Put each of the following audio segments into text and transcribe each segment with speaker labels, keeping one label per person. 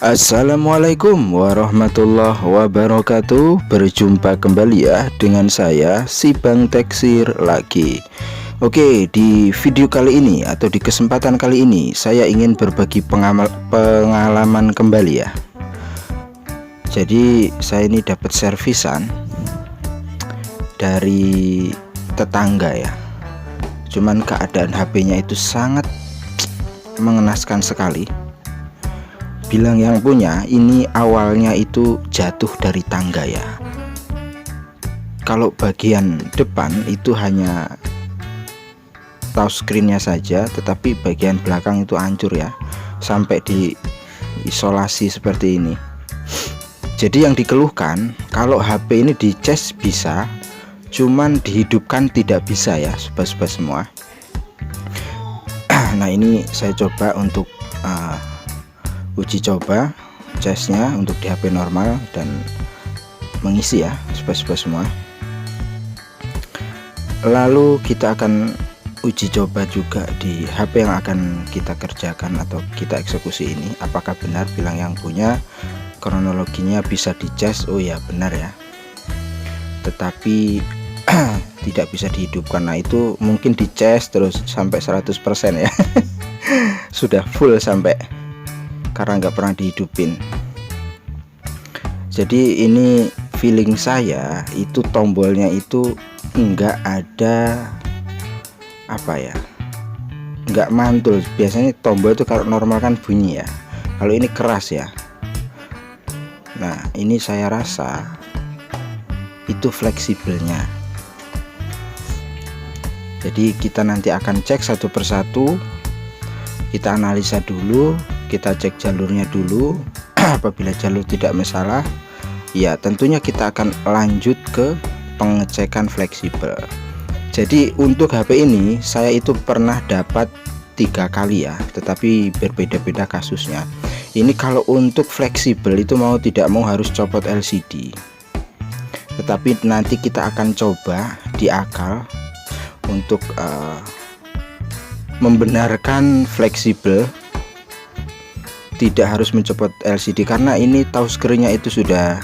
Speaker 1: Assalamualaikum warahmatullahi wabarakatuh. Berjumpa kembali ya dengan saya si Bang Teksir lagi. Oke, di video kali ini atau di kesempatan kali ini saya ingin berbagi pengalaman kembali ya. Jadi saya ini dapat servisan dari tetangga ya. Cuman keadaan HP-nya itu sangat mengenaskan sekali. Bilang yang punya ini awalnya itu jatuh dari tangga ya. Kalau bagian depan itu hanya touchscreen-nya saja, tetapi bagian belakang itu hancur ya, sampai diisolasi seperti ini. Jadi yang dikeluhkan kalau HP ini dicas bisa, cuman dihidupkan tidak bisa ya, sobat-sobat semua. Nah ini saya coba untuk uji coba casnya untuk di HP normal dan mengisi ya sobat-sobat semua. Lalu kita akan uji coba juga di HP yang akan kita kerjakan atau kita eksekusi ini, apakah benar bilang yang punya kronologinya bisa dicas. Oh ya benar ya, tetapi tidak bisa dihidupkan. Nah itu mungkin dicas terus sampai 100% ya sudah full sampai, karena nggak pernah dihidupin. Jadi ini feeling saya itu tombolnya itu nggak ada apa ya, nggak mantul. Biasanya tombol itu kalau normal kan bunyi ya, kalau ini keras ya. Nah ini saya rasa itu fleksibelnya. Jadi kita nanti akan cek satu persatu, kita analisa dulu, kita cek jalurnya dulu. Apabila jalur tidak masalah ya tentunya kita akan lanjut ke pengecekan fleksibel. Jadi untuk HP ini saya itu pernah dapat 3 kali ya, tetapi berbeda-beda kasusnya. Ini kalau untuk fleksibel itu mau tidak mau harus copot LCD, tetapi nanti kita akan coba di akal untuk membenarkan fleksibel tidak harus mencopot LCD, karena ini touchscreen-nya itu sudah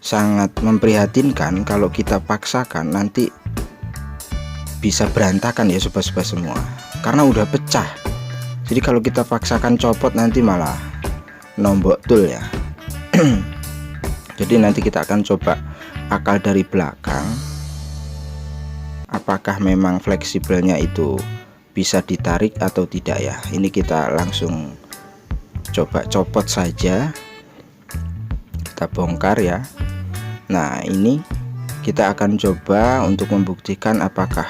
Speaker 1: sangat memprihatinkan. Kalau kita paksakan nanti bisa berantakan ya sobat-sobat semua, karena udah pecah. Jadi kalau kita paksakan copot nanti malah nombok tul ya. Jadi nanti kita akan coba akal dari belakang, apakah memang fleksibelnya itu bisa ditarik atau tidak ya. Ini kita langsung coba copot saja, kita bongkar ya. Nah ini kita akan coba untuk membuktikan apakah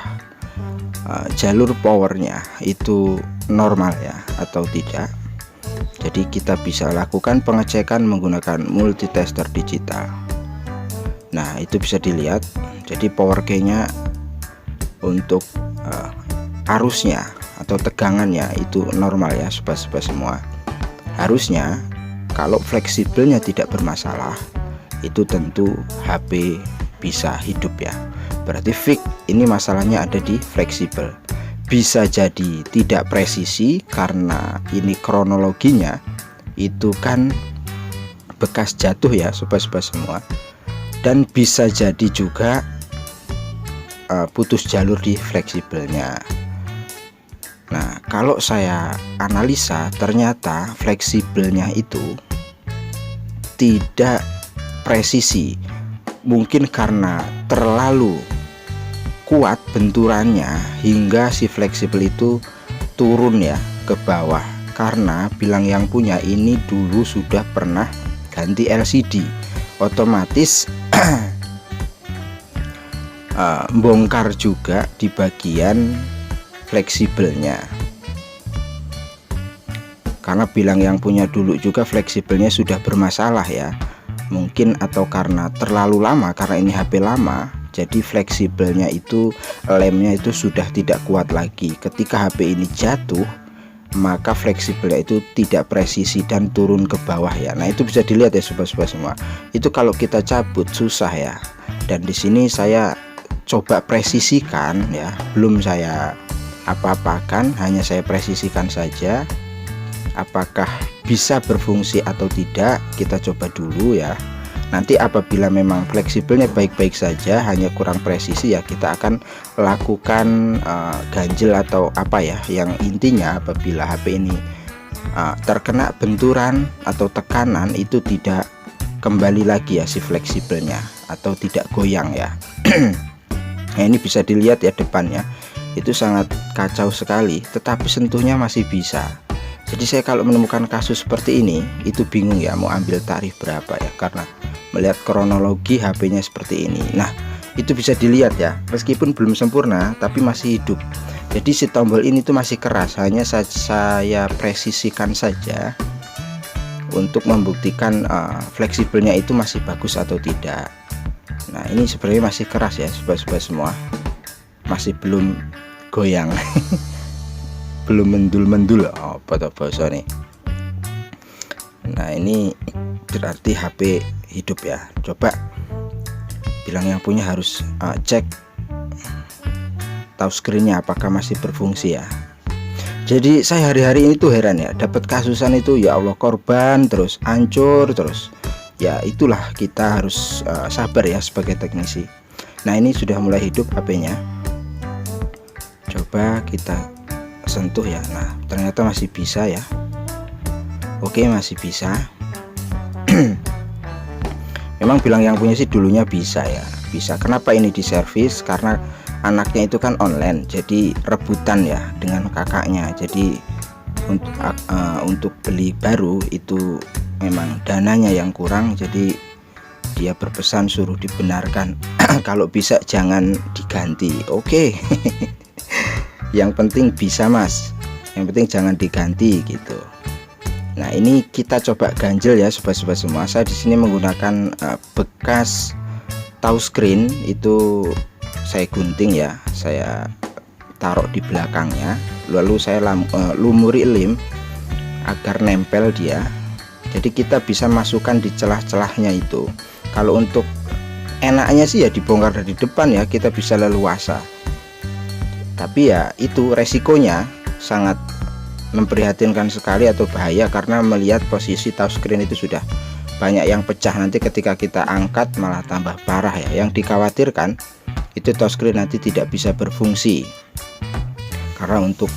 Speaker 1: jalur powernya itu normal ya atau tidak. Jadi kita bisa lakukan pengecekan menggunakan multitester digital. Nah itu bisa dilihat, jadi power key-nya untuk arusnya atau tegangannya itu normal ya sobat-sobat semua. Harusnya kalau fleksibelnya tidak bermasalah itu tentu HP bisa hidup ya. Berarti fix ini masalahnya ada di fleksibel. Bisa jadi tidak presisi karena ini kronologinya itu kan bekas jatuh ya sobat-sobat semua. Dan bisa jadi juga putus jalur di fleksibelnya. Nah kalau saya analisa ternyata fleksibelnya itu tidak presisi, mungkin karena terlalu kuat benturannya hingga si fleksibel itu turun ya ke bawah. Karena bilang yang punya ini dulu sudah pernah ganti LCD, otomatis bongkar juga di bagian fleksibelnya, karena bilang yang punya dulu juga fleksibelnya sudah bermasalah ya, mungkin atau karena terlalu lama, karena ini HP lama jadi fleksibelnya itu lemnya itu sudah tidak kuat lagi. Ketika HP ini jatuh maka fleksibelnya itu tidak presisi dan turun ke bawah ya. Nah itu bisa dilihat ya sobat-sobat semua, itu kalau kita cabut susah ya. Dan di sini saya coba presisikan ya, belum saya apa-apakan, hanya saya presisikan saja apakah bisa berfungsi atau tidak, kita coba dulu ya. Nanti apabila memang fleksibelnya baik-baik saja, hanya kurang presisi, ya kita akan lakukan ganjel atau apa ya. Yang intinya apabila HP ini terkena benturan atau tekanan, itu tidak kembali lagi ya si fleksibelnya, atau tidak goyang ya. Nah, ini bisa dilihat ya depannya itu sangat kacau sekali, tetapi sentuhnya masih bisa. Jadi saya kalau menemukan kasus seperti ini itu bingung ya mau ambil tarif berapa ya, karena melihat kronologi HP-nya seperti ini. Nah, itu bisa dilihat ya, meskipun belum sempurna tapi masih hidup. Jadi si tombol ini tuh masih keras, hanya saya presisikan saja untuk membuktikan fleksibelnya itu masih bagus atau tidak. Nah, ini sebenarnya masih keras ya sobat-sobat semua, masih belum goyang. Belum mendul-mendul, oh bahasa nih. Nah, ini berarti HP hidup ya. Coba bilang yang punya harus cek touchscreen-nya apakah masih berfungsi ya. Jadi saya hari-hari ini tuh heran ya, dapat kasusan itu ya Allah, korban terus, hancur terus. Ya itulah, kita harus sabar ya sebagai teknisi. Nah, ini sudah mulai hidup HP-nya. Coba kita sentuh ya. Nah, ternyata masih bisa ya. Oke, masih bisa. Memang bilang yang punya sih dulunya bisa ya, bisa. Kenapa ini diservis? Karena anaknya itu kan online, jadi rebutan ya dengan kakaknya. Jadi untuk beli baru itu memang dananya yang kurang, jadi dia berpesan suruh dibenarkan. Kalau bisa jangan diganti. Oke. Yang penting bisa mas, yang penting jangan diganti gitu. Nah, ini kita coba ganjel ya sobat-sobat semua. Saya di sini menggunakan bekas touchscreen, itu saya gunting ya, saya taruh di belakangnya, lalu saya lumuri lem agar nempel dia. Jadi kita bisa masukkan di celah-celahnya itu. Kalau untuk enaknya sih ya dibongkar dari depan ya, kita bisa leluasa. Tapi ya itu resikonya sangat memprihatinkan sekali atau bahaya, karena melihat posisi touchscreen itu sudah banyak yang pecah. Nanti ketika kita angkat malah tambah parah ya. Yang dikhawatirkan itu touchscreen nanti tidak bisa berfungsi, karena untuk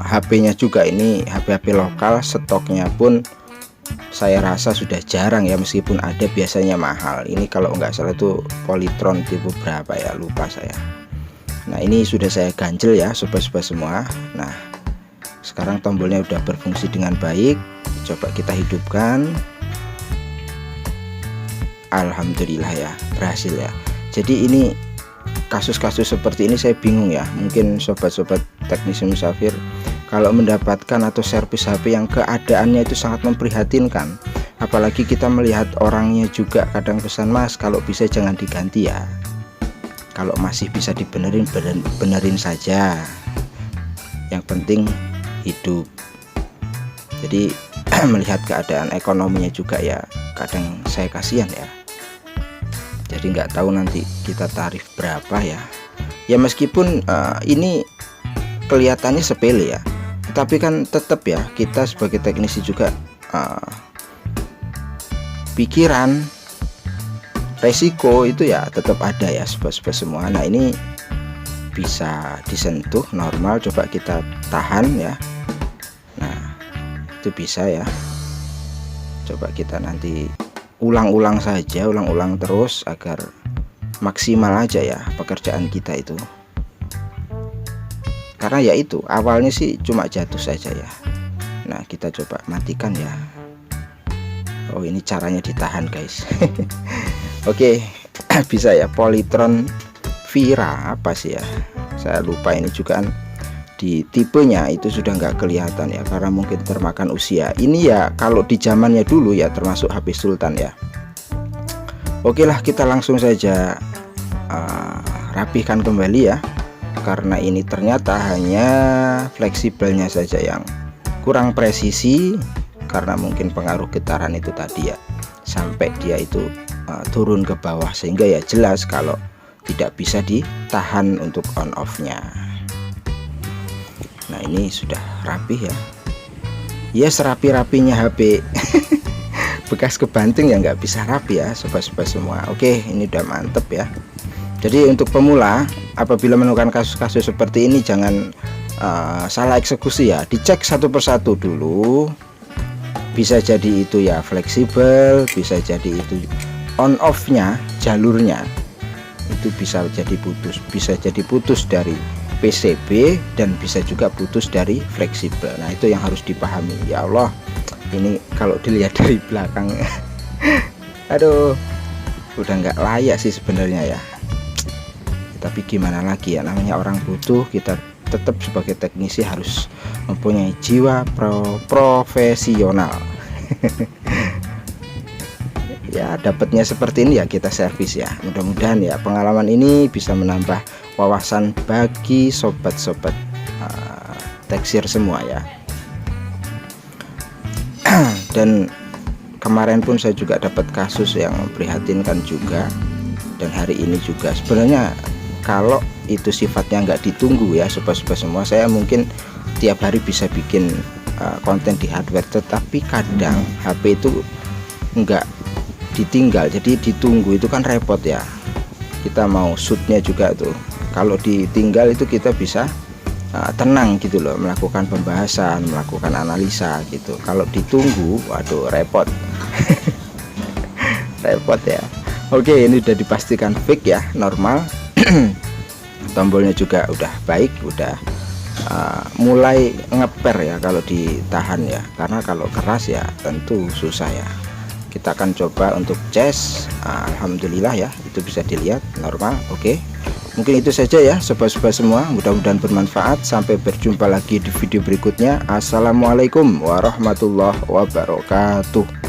Speaker 1: HP-nya juga ini HP-HP lokal, stoknya pun saya rasa sudah jarang ya, meskipun ada biasanya mahal. Ini kalau nggak salah itu Polytron tipe berapa ya, lupa saya. Nah, ini sudah saya ganjel ya sobat-sobat semua. Nah, sekarang tombolnya udah berfungsi dengan baik. Coba kita hidupkan. Alhamdulillah ya, berhasil ya. Jadi ini kasus-kasus seperti ini saya bingung ya. Mungkin sobat-sobat teknisi musafir kalau mendapatkan atau servis HP yang keadaannya itu sangat memprihatinkan, apalagi kita melihat orangnya juga kadang pesan, mas kalau bisa jangan diganti ya, kalau masih bisa dibenerin, benerin saja, yang penting hidup. Jadi melihat keadaan ekonominya juga ya, kadang saya kasihan ya. Jadi nggak tahu nanti kita tarif berapa ya. Ya meskipun ini kelihatannya sepele ya, tapi kan tetap ya kita sebagai teknisi juga pikiran resiko itu ya tetap ada ya sobat-sobat semua. Nah, ini bisa disentuh normal, coba kita tahan ya. Nah, itu bisa ya. Coba kita nanti ulang-ulang saja, ulang-ulang terus agar maksimal aja ya pekerjaan kita itu. Karena ya itu awalnya sih cuma jatuh saja ya. Nah, kita coba matikan ya. Oh, ini caranya ditahan guys. Oke, bisa ya, Polytron Vira apa sih ya, saya lupa. Ini juga kan di tipenya itu sudah nggak kelihatan ya, karena mungkin termakan usia. Ini ya kalau di zamannya dulu ya termasuk HP Sultan ya. Oke lah, kita langsung saja rapihkan kembali ya, karena ini ternyata hanya fleksibelnya saja yang kurang presisi, karena mungkin pengaruh getaran itu tadi ya, sampai dia itu turun ke bawah, sehingga ya jelas kalau tidak bisa ditahan untuk on off nya. Nah, ini sudah rapih ya. ya serapi-rapinya HP bekas kebanting ya nggak bisa rapi ya sobat-sobat semua. Oke, ini udah mantep ya. Jadi untuk pemula apabila menemukan kasus-kasus seperti ini jangan salah eksekusi ya, dicek satu persatu dulu. Bisa jadi itu ya fleksibel, bisa jadi itu on off nya jalurnya itu bisa jadi putus dari PCB dan bisa juga putus dari fleksibel. Nah itu yang harus dipahami. Ya Allah, ini kalau dilihat dari belakang aduh udah nggak layak sih sebenarnya ya, tapi gimana lagi ya, namanya orang butuh, kita tetap sebagai teknisi harus mempunyai jiwa profesional. Ya dapatnya seperti ini ya kita servis ya. Mudah-mudahan ya pengalaman ini bisa menambah wawasan bagi sobat-sobat teksir semua ya. Dan kemarin pun saya juga dapat kasus yang memprihatinkan juga, dan hari ini juga sebenarnya kalau itu sifatnya nggak ditunggu ya sobat-sobat semua, saya mungkin tiap hari bisa bikin konten di hardware, tetapi kadang HP itu nggak ditinggal, jadi ditunggu itu kan repot ya. Kita mau shootnya juga tuh, kalau ditinggal itu kita bisa tenang gitu loh, melakukan pembahasan, melakukan analisa gitu. Kalau ditunggu, waduh repot. Repot ya. Oke, ini udah dipastikan fix ya, normal. Tombolnya juga udah baik, udah mulai ngeper ya kalau ditahan ya, karena kalau keras ya tentu susah ya. Kita akan coba untuk cas. Alhamdulillah ya, itu bisa dilihat normal. Oke, mungkin itu saja ya sobat-sobat semua, mudah-mudahan bermanfaat. Sampai berjumpa lagi di video berikutnya. Assalamualaikum warahmatullahi wabarakatuh.